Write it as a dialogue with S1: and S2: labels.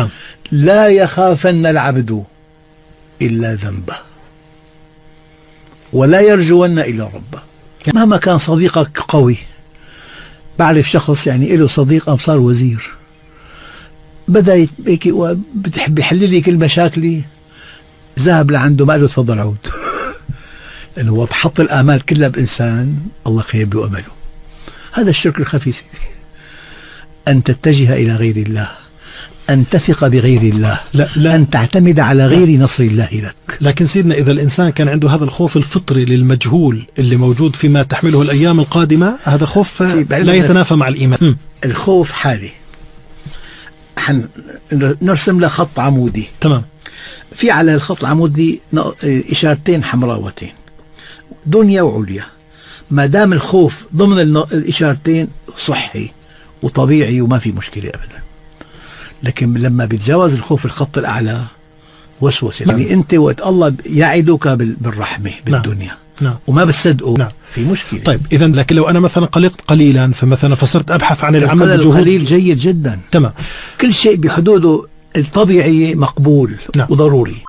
S1: نعم.
S2: لا يخافن العبد إلا ذنبه ولا يرجون إلا ربه. مهما كان صديقك قوي، بعرف شخص يعني له صديق قام صار وزير، بدأ بتحب يحل لي كل مشاكلي، ذهب لعنده ما قال له تفضل عود. لأنه هو حط الآمال كلها بإنسان الله خيب له أمله. هذا الشرك الخفي سيدي، أن تتجه إلى غير الله، أن تثق بغير الله، لا أن تعتمد على غير نصر الله لك.
S1: لكن سيدنا إذا الإنسان كان عنده هذا الخوف الفطري للمجهول اللي موجود فيما تحمله الأيام القادمة، هذا خوف لا يتنافى مع الإيمان.
S2: الخوف حالي، نرسم له خط عمودي.
S1: تمام.
S2: في على الخط العمودي إشارتين حمراوتين، دنيا وعليا. ما دام الخوف ضمن الإشارتين صحي وطبيعي وما في مشكلة أبدا. لكن لما بيتجاوز الخوف الخط الأعلى وسوسة. يعني أنت وقت الله يعدك بالرحمة بالدنيا،
S1: نعم.
S2: وما بتصدقه،
S1: نعم.
S2: في مشكلة.
S1: طيب إذا لكن لو أنا مثلا قلقت قليلا، فمثلا فصرت أبحث عن العمل بجهود،
S2: القليل جيد جدا.
S1: تمام.
S2: كل شيء بحدوده الطبيعية مقبول،
S1: نعم.
S2: وضروري.